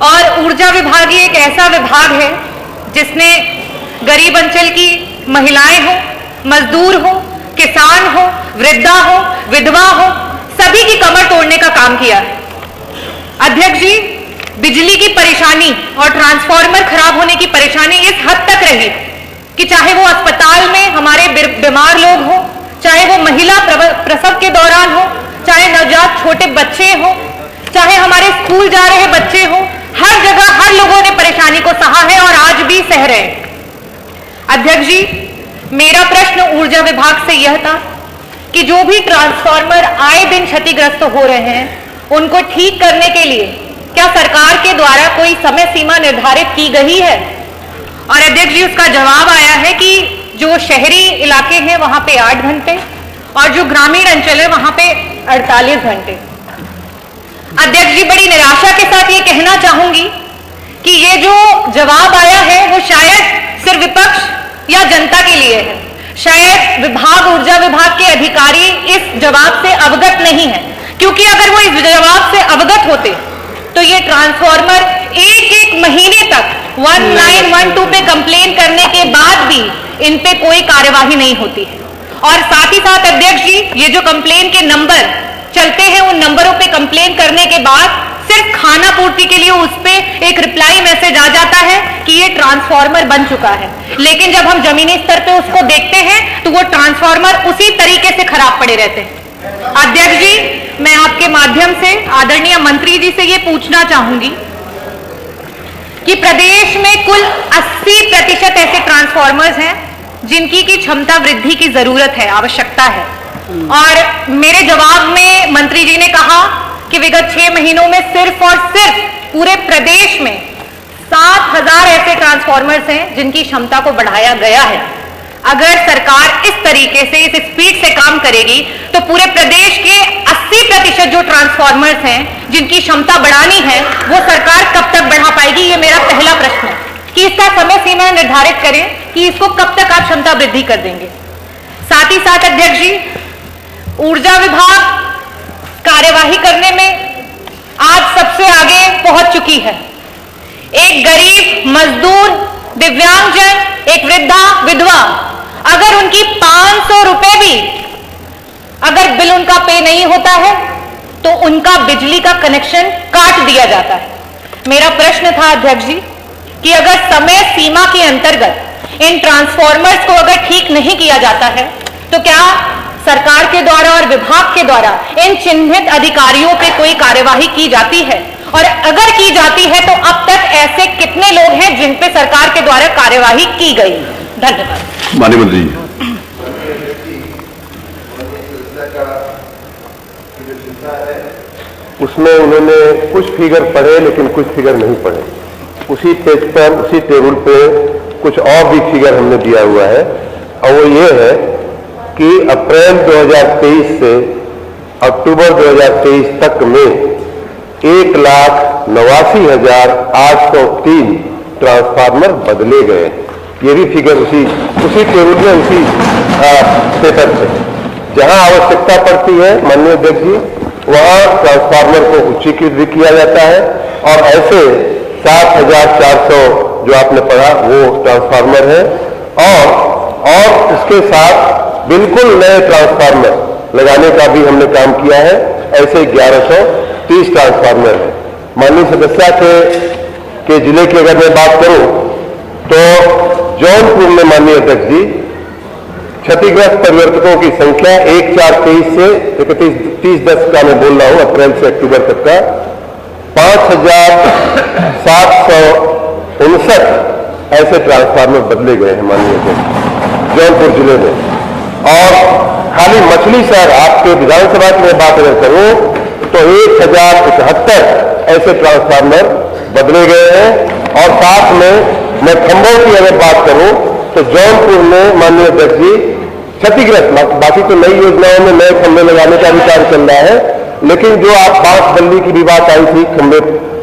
और ऊर्जा विभाग ही एक ऐसा विभाग है जिसने गरीब अंचल की महिलाएं हो, मजदूर हो, किसान हो, वृद्धा हो, विधवा हो, सभी की कमर तोड़ने का काम किया है। अध्यक्ष जी, बिजली की परेशानी और ट्रांसफार्मर खराब होने की परेशानी इस हद तक रही कि चाहे वो अस्पताल में हमारे बीमार लोग हो, चाहे वो महिला प्रसव के दौरान हो, चाहे नवजात छोटे बच्चे हो, चाहे हमारे स्कूल जा रहे बच्चे हो, हर जगह हर लोगों ने परेशानी को सहा है और आज भी सह रहे हैं। अध्यक्ष जी, मेरा प्रश्न ऊर्जा विभाग से यह था कि जो भी ट्रांसफार्मर आए दिन क्षतिग्रस्त हो रहे हैं, उनको ठीक करने के लिए क्या सरकार के द्वारा कोई समय सीमा निर्धारित की गई है? और अध्यक्ष जी, उसका जवाब आया है कि जो शहरी इलाके हैं वहां पे 8 घंटे और जो ग्रामीण अंचल है वहां पे 48 घंटे। अध्यक्ष जी, बड़ी निराशा के साथ ये कहना चाहूंगी कि ये जो जवाब आया है वो शायद सिर्फ विपक्ष या जनता के लिए है। शायद ऊर्जा विभाग के अधिकारी इस जवाब से अवगत नहीं है, क्योंकि अगर वो इस जवाब से अवगत होते तो ये ट्रांसफार्मर एक महीने तक 1912 पे कंप्लेन करने के बाद भी इन पे कोई कार्यवाही नहीं होती है। और साथ ही साथ अध्यक्ष जी, ये जो कंप्लेन के नंबर चलते हैं, उन नंबरों पे कंप्लेन करने के बाद सिर्फ खाना पूर्ति के लिए उस पे एक रिप्लाई मैसेज आ जाता है कि ये ट्रांसफार्मर बन चुका है, लेकिन जब हम जमीनी स्तर पे उसको देखते हैं तो वो ट्रांसफार्मर उसी तरीके से खराब पड़े रहते हैं। अध्यक्ष जी, मैं आपके माध्यम से आदरणीय मंत्री जी से ये पूछना चाहूंगी कि प्रदेश में कुल 80% ऐसे ट्रांसफार्मर्स हैं जिनकी की क्षमता वृद्धि की जरूरत है, आवश्यकता है। और मेरे जवाब में मंत्री जी ने कहा कि विगत 6 महीनों में सिर्फ और सिर्फ पूरे प्रदेश में 7000 ऐसे ट्रांसफार्मर्स हैं जिनकी क्षमता को बढ़ाया गया है। अगर सरकार इस तरीके से, इस स्पीड से काम करेगी तो पूरे प्रदेश के 80% जो ट्रांसफार्मर्स हैं जिनकी क्षमता बढ़ानी है वो सरकार कब तक बढ़ा पाएगी? ये मेरा पहला प्रश्न है कि इसका समय सीमा निर्धारित करें कि इसको कब तक आप क्षमता वृद्धि कर देंगे। साथ ही साथ अध्यक्ष जी, ऊर्जा विभाग कार्यवाही करने में आज सबसे आगे पहुंच चुकी है। एक गरीब, मजदूर, दिव्यांगजन, एक वृद्धा, विधवा, अगर उनकी 500 रुपए भी अगर बिल उनका पे नहीं होता है तो उनका बिजली का कनेक्शन काट दिया जाता है। मेरा प्रश्न था अध्यक्ष जी कि अगर समय सीमा के अंतर्गत इन ट्रांसफार्मर्स को अगर ठीक नहीं किया जाता है तो क्या सरकार के द्वारा और विभाग के द्वारा इन चिन्हित अधिकारियों पे कोई कार्यवाही की जाती है? और अगर की जाती है तो अब तक ऐसे कितने लोग हैं जिन पे सरकार के द्वारा कार्यवाही की गई? धन्यवाद। माननीय मंत्री जी। उसमें उन्होंने कुछ फिगर पढ़े लेकिन कुछ फिगर नहीं पढ़े। उसी पेज पर, उसी टेबल पे कुछ और भी फिगर हमने दिया हुआ है और वो ये है कि अप्रैल 2023 से अक्टूबर 2023 तक में 1,89,803 ट्रांसफार्मर बदले गए। ये भी फिगर उसी टेबल में, उसी पेपर पे। जहां आवश्यकता पड़ती है माननीय अध्यक्ष जी, वहां ट्रांसफार्मर को उच्चीकृत भी किया जाता है और ऐसे 7,400 जो आपने पढ़ा वो ट्रांसफार्मर है और इसके साथ बिल्कुल नए ट्रांसफार्मर लगाने का भी हमने काम किया है। ऐसे 1130 ट्रांसफार्मर है। माननीय सदस्य के जिले की अगर मैं बात करूं तो जौनपुर में माननीय अध्यक्ष जी क्षतिग्रस्त परिवर्तकों की संख्या 1/4/23 से 31/10 का मैं बोल रहा हूं, अप्रैल से अक्टूबर तक का 5,759 ऐसे ट्रांसफार्मर बदले गए हैं माननीय अध्यक्ष जौनपुर जिले में। और खाली मछली शहर आपके विधानसभा की मैं बात अगर करूं तो 1071 ऐसे ट्रांसफार्मर बदले गए हैं। और साथ में मैं खंभों की अगर बात करूं तो जौनपुर में माननीय अध्यक्ष जी क्षतिग्रस्त, बाकी तो नई योजनाओं में नए खंभे लगाने का भी कार्य चल रहा है, लेकिन जो आप बांस बल्ली की भी बात आई थी, खंभे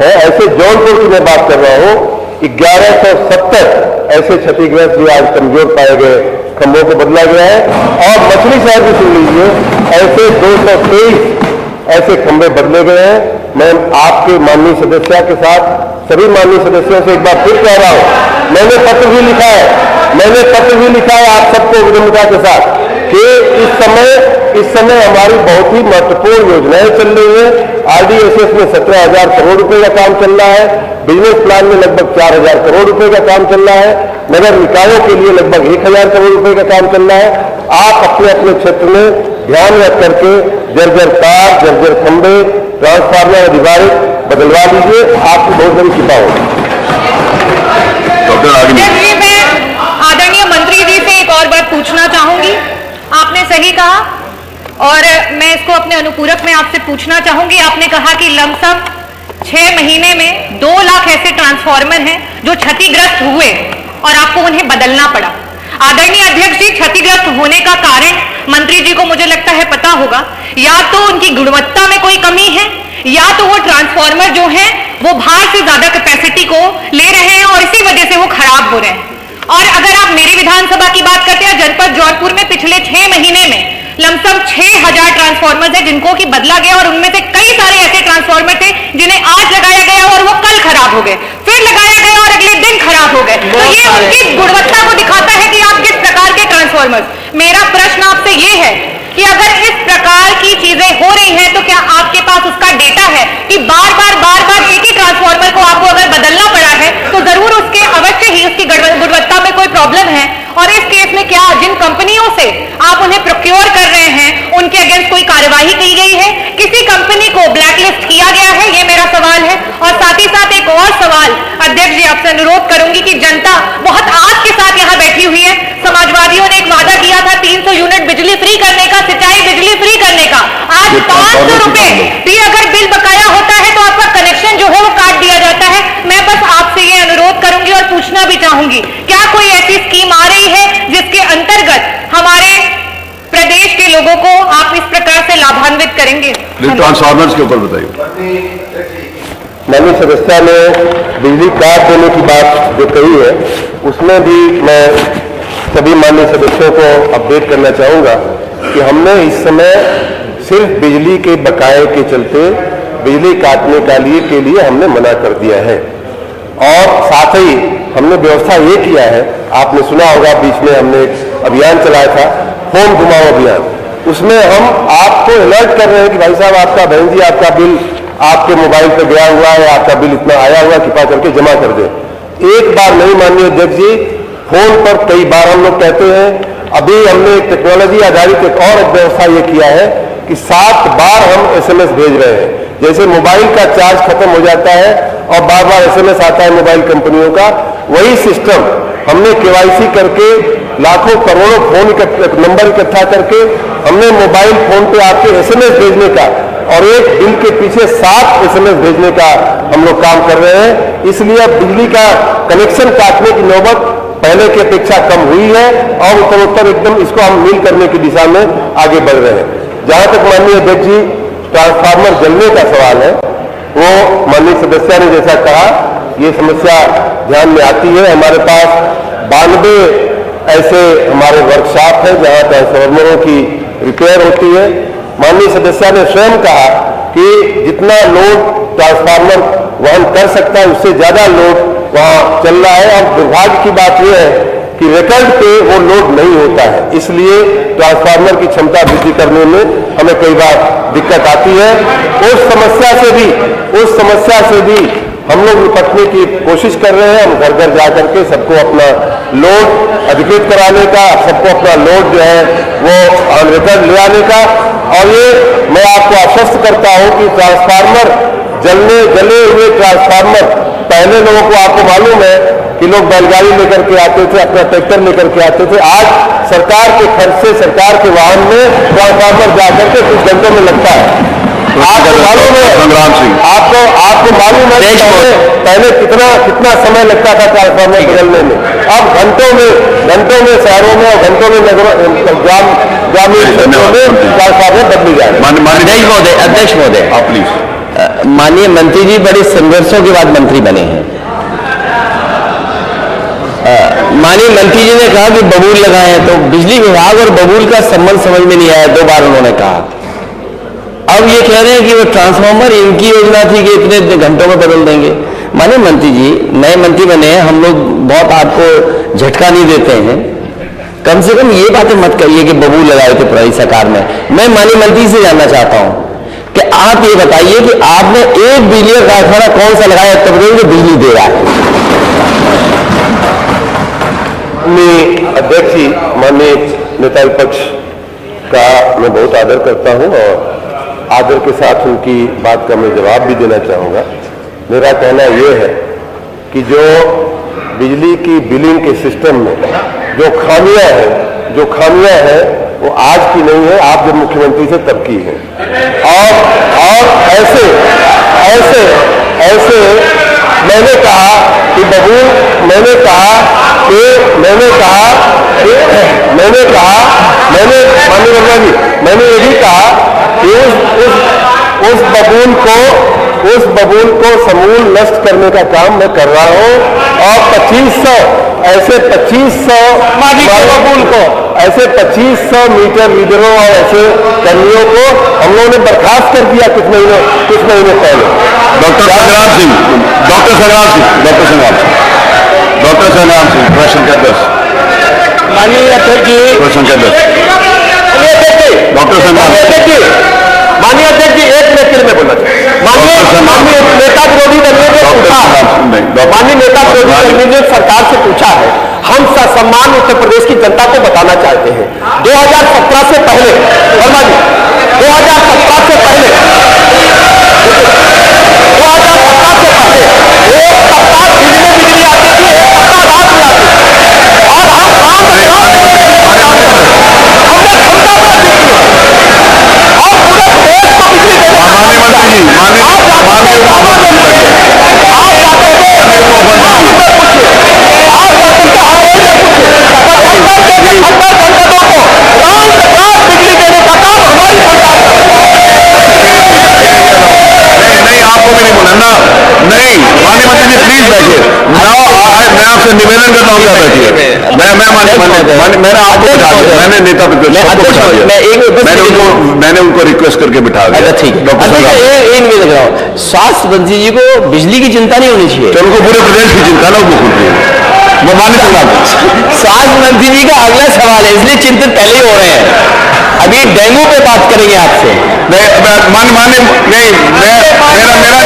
है, ऐसे जौनपुर की मैं बात कर रहा हूं 1170 ऐसे क्षतिग्रस्त जो आज कमजोर पाए गए खंभों को बदला गया है। और मछली शहर भी सुन लीजिए, ऐसे 223 ऐसे खंभे बदले गए हैं। मैं आपके माननीय सदस्य के साथ सभी माननीय सदस्यों से एक बार फिर कह रहा हूं, मैंने पत्र भी लिखा है आप सबको विनम्रता के साथ कि इस समय हमारी बहुत ही महत्वपूर्ण योजनाएं चल रही है। आरडीएसएस में 17,000 करोड़ रुपए का काम चल रहा है, बिजनेस प्लान में लगभग 4,000 करोड़ रुपए का काम चल रहा है, नगर निकायों के लिए लगभग 1,000 करोड़ रुपए का काम चल रहा है। आप अपने अपने क्षेत्र में ध्यान रख करके जर्जर तार, जर्जर खंभे, ट्रांसफार्मर अधिकारिक बदलवा लीजिए, आपकी बहुत बड़ी कृपा होगी। मैं आदरणीय मंत्री जी से एक और बात पूछना चाहूंगी। आपने सही कहा और मैं इसको अपने अनुपूरक में आपसे पूछना चाहूंगी। आपने कहा कि लमसम 6 महीने में 2 लाख ऐसे ट्रांसफार्मर हैं जो क्षतिग्रस्त हुए और आपको उन्हें बदलना पड़ा। आदरणीय अध्यक्ष जी, क्षतिग्रस्त होने का कारण मंत्री जी को मुझे लगता है पता होगा। या तो उनकी गुणवत्ता में कोई कमी है, या तो वो ट्रांसफार्मर जो है वो भार से ज्यादा कैपेसिटी को ले रहे हैं और इसी वजह से वो खराब हो रहे हैं। और अगर आप मेरी विधानसभा की बात करते हैं, जनपद जौनपुर में पिछले 6 महीने में लमसम 6,000 ट्रांसफार्मर है जिनको कि बदला गया और उनमें से कई सारे ऐसे ट्रांसफार्मर थे जिन्हें आज लगाया गया और वो कल खराब हो गए, फिर लगाया गया और अगले दिन खराब हो गए। तो ये उनकी गुणवत्ता को दिखाता है कि आप किस प्रकार के ट्रांसफार्मर। मेरा प्रश्न आपसे ये है कि अगर इस प्रकार की चीजें हो रही हैं तो क्या आपके पास उसका डेटा है कि बार बार एक ही ट्रांसफार्मर को आपको अगर बदलना पड़ा है तो जरूर उसके अवश्य ही उसकी गुणवत्ता में कोई प्रॉब्लम है। और इस केस में क्या जिन कंपनियों से आप उन्हें प्रोक्योर कर रहे हैं उनके अगेंस्ट कोई कार्यवाही की गई है, किसी कंपनी को ब्लैकलिस्ट किया गया है? ये मेरा सवाल है। और साथ ही साथ एक और सवाल अध्यक्ष जी आपसे अनुरोध करूंगी कि जनता बहुत आस के साथ यहाँ बैठी हुई है। समाजवादियों ने एक वादा किया था 300 यूनिट बिजली फ्री करने का, सिंचाई बिजली फ्री करने का। आज 500 रुपए भी अगर बिल बकाया होता है तो आपका कनेक्शन जो है वो काट दिया जाता है। मैं बस आपसे ये अनुरोध करूंगी और पूछना भी चाहूंगी, क्या कोई ऐसी स्कीम आ रही है जिसके अंतर्गत हमारे प्रदेश के लोगों को आप इस प्रकार से लाभान्वित करेंगे? ट्रांसफार्मर्स के ऊपर बताइए। माननीय सदस्य ने बिजली काट देने की बात जो कही है उसमें भी मैं सभी माननीय सदस्यों को अपडेट करना चाहूंगा कि हमने इस समय सिर्फ बिजली के बकाये के चलते बिजली काटने के लिए हमने मना कर दिया है। और साथ ही हमने व्यवस्था ये किया है, आपने सुना होगा बीच में हमने एक अभियान चलाया था, फोन घुमाओ अभियान। उसमें हम आपको अलर्ट कर रहे हैं कि भाई साहब आपका बहन जी आपका बिल आपके मोबाइल पे गया हुआ है, आपका बिल इतना आया हुआ, कृपया करके जमा कर दे। एक बार नहीं माननीय अध्यक्ष जी, फोन पर कई बार हम लोग कहते हैं। अभी हमने टेक्नोलॉजी आधारित एक और व्यवस्था ये किया है कि 7 बार हम SMS भेज रहे हैं। जैसे मोबाइल का चार्ज खत्म हो जाता है और बार SMS आता है मोबाइल कंपनियों का, वही सिस्टम हमने KYC करके लाखों करोड़ों फोन नंबर इकट्ठा करके हमने मोबाइल फोन पे आपके SMS भेजने का और एक बिल के पीछे 7 SMS भेजने का हम लोग काम कर रहे हैं। इसलिए अब बिजली का कनेक्शन काटने की नौबत पहले की अपेक्षा कम हुई है और उत्तरोत्तर एकदम इसको हम मील करने की दिशा में आगे बढ़ रहे हैं। जहां तक माननीय अध्यक्ष जी ट्रांसफार्मर जलने का सवाल है, वो माननीय सदस्य ने जैसा कहा ये समस्या ध्यान में आती है। हमारे पास 92 ऐसे हमारे वर्कशॉप हैं जहां ट्रांसफार्मरों की रिपेयर होती है। माननीय सदस्य ने स्वयं कहा कि जितना लोड ट्रांसफार्मर वहन कर सकता है उससे ज्यादा लोड वहां चल रहा है। और दुर्भाग्य की बात यह है कि रिकॉर्ड पे वो लोड नहीं होता है, इसलिए ट्रांसफार्मर की क्षमता वृद्धि करने में हमें कई बार दिक्कत आती है। उस समस्या से भी हम लोग निपटने की कोशिश कर रहे हैं। हम घर घर जाकर के सबको अपना लोड अधिकृत कराने का, सबको अपना लोड जो है वो ऑन रिकॉर्ड ले आने का। और ये मैं आपको आश्वस्त करता हूं कि ट्रांसफार्मर जले हुए ट्रांसफार्मर पहले लोगों को आपको मालूम है कि लोग बैलगाड़ी लेकर के आते थे, अपना ट्रैक्टर लेकर के आते थे। आज सरकार के खर्च से सरकार के वाहन में ट्रांसफार्मर जाकर के कुछ घंटों में लगता है। आपको मालूम है, आपको मालूम है पहले कितना समय लगता था ट्रांसफार्मर बदलने में। अब घंटों में शहरों में और घंटों में ग्रामीण क्षेत्रों में ट्रांसफार्मर बदली जाए। अध्यक्ष महोदय, आप प्लीज। माननीय मंत्री जी बड़े संघर्षों के बाद मंत्री बने हैं। माननीय मंत्री जी ने कहा कि बबूल लगाए हैं, तो बिजली विभाग और बबूल का संबंध समझ में नहीं आया। 2 बार उन्होंने कहा अब ये कह रहे हैं कि वो ट्रांसफार्मर इनकी योजना थी कि इतने घंटों में बदल देंगे। माने मंत्री जी नए मंत्री बने हैं, हम लोग बहुत आपको झटका नहीं देते हैं, कम से कम ये बातें मत करिए कि बबूल लगाए थे पुरानी सरकार में। मैं माननीय मंत्री से जानना चाहता हूं कि आप ये बताइए कि आपने एक बिजली का कारखाना कौन सा लगाया उत्तर प्रदेश में बिजली दे रहा है? माननीय अध्यक्ष जी, माननीय नेता विपक्ष का मैं बहुत आदर करता हूं और आदर के साथ उनकी बात का मैं जवाब भी देना चाहूंगा। मेरा कहना यह है कि जो बिजली की बिलिंग के सिस्टम में जो खामियां हैं वो आज की नहीं है, आप जब मुख्यमंत्री से तब की है। और ऐसे मैंने कहा कि मैंने माननीय वर्मा जी, मैंने ये भी कहा कि उस बबूल को समूल नष्ट करने का काम मैं कर रहा हूं और 2500 मीटर रीडरों और ऐसे कर्मियों को हम लोगों ने बर्खास्त कर दिया कुछ महीने पहले। डॉक्टर संग्राम सिंह प्रश्न का 10। माननीय अध्यक्ष जी, प्रश्न का 10। डॉक्टर संग्राम माननीय अध्यक्ष जी, एक मिनट में बोलना चाहिए। माननीय नेता विरोधी दल ने जो पूछा, माननीय नेता विरोधी दल ने सरकार से पूछा है, हम ससम्मान उत्तर प्रदेश की जनता को बताना चाहते हैं 2017 से पहले, वर्मा जी 2017 से पहले एक सप्ताह दिन में बिजली आती थी, एक सप्ताह रात में आती थी और हम निवेदन करता हूँ, क्या बैठिए। मैंने आपको बिठा दिया, मैंने नेता मैंने उनको रिक्वेस्ट करके बिठा दिया। ठीक है, स्वास्थ्य मंत्री जी को बिजली की चिंता नहीं होनी चाहिए, तो उनको पूरे प्रदेश की चिंता ना मुख्यमंत्री वो माननीय स्वास्थ्य मंत्री जी का अगला सवाल है, इसलिए चिंतित पहले ही हो रहे हैं। अभी डेंगू पे बात करेंगे आपसे। मेरा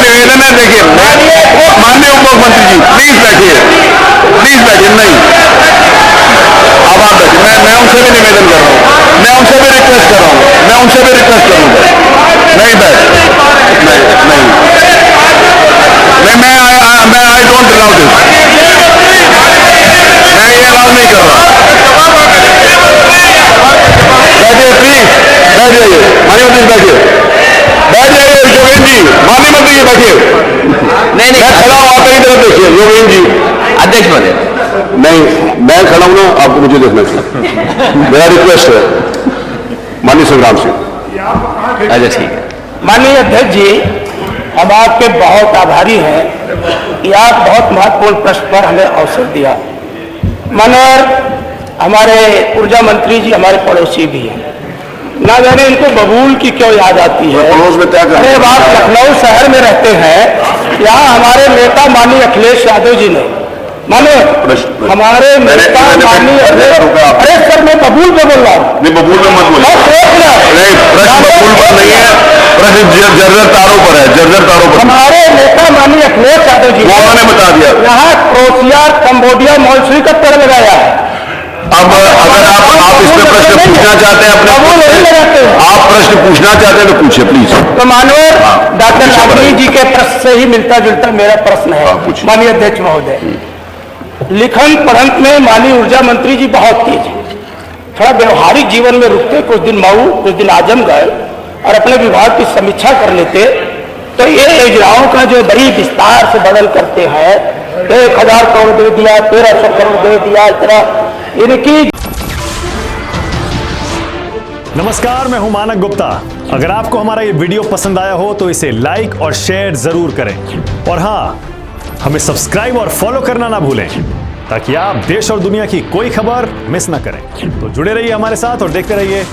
निवेदन है, देखिए माननीय उप मुख्यमंत्री जी प्लीज बैठिए, नहीं अब आप बैठिए। मैं उनसे भी निवेदन कर रहा हूँ, मैं उनसे भी रिक्वेस्ट करूंगा नहीं बैठ नहीं मैं आई डोंट अलाउ दिस, मैं ये अलाउ नहीं कर रहा। बैठिए प्लीज, बैठ जाइए माननीय मंत्री, बैठ जाइए योगेंद्र जी, माननीय मंत्री जी बैठिए। नहीं मैं खड़ा हूँ, आप मेरी तरफ देखिए योगेंद्र जी। अध्यक्ष महोदय, नहीं मैं खड़ा हूं ना, आपको मुझे देखना चाहिए, मेरा रिक्वेस्ट है। माननीय संग्राम सिंह। अच्छा ठीक है। माननीय अध्यक्ष जी, हम आपके बहुत आभारी हैं कि आप बहुत महत्वपूर्ण प्रश्न पर हमें अवसर दिया। मगर हमारे ऊर्जा मंत्री जी हमारे पड़ोसी भी हैं, ना जाने इनको बबूल की क्यों याद आती है। पड़ोस में क्या अरे बात लखनऊ शहर में रहते हैं, यहाँ हमारे नेता माननीय अखिलेश यादव जी ने हमारे नेता माननीय, अरे सर मैं बबूल पे बोल रहा हूँ। नहीं बबूल में मत बोलिए, नहीं प्रश्न बबूल पर नहीं है, प्रश्न जर्जर तारों पर है, जर्जर तारों पर। हमारे नेता माननीय अखिलेश यादव जी उन्होंने बता दिया, यहाँ क्रोशिया कंबोडिया मॉन्सूरी का पेड़ लगाया है। अब अगर आप इस पे प्रश्न पूछना चाहते हैं अपने, आप प्रश्न पूछना चाहते हैं तो पूछिए प्लीज। तो माननीय डॉक्टर नागरी जी के प्रश्न से ही मिलता जुलता मेरा प्रश्न है। माननीय अध्यक्ष महोदय, लिखन पढ़ंत में माननीय ऊर्जा मंत्री जी बहुत तेज है, थोड़ा व्यवहारिक जीवन में रुकते, कुछ दिन मऊ कुछ दिन आजमगढ़ और अपने विभाग की समीक्षा कर लेते, तो ये योजनाओं का जो बड़ी विस्तार से वर्णन करते हैं, 1000 करोड़ दे दिया, 1300 करोड़ दे दिया, इस तरह इनकी। नमस्कार, मैं हूं मानक गुप्ता। अगर आपको हमारा ये वीडियो पसंद आया हो तो इसे लाइक और शेयर जरूर करें, और हाँ, हमें सब्सक्राइब और फॉलो करना ना भूलें ताकि आप देश और दुनिया की कोई खबर मिस ना करें। तो जुड़े रहिए हमारे साथ और देखते रहिए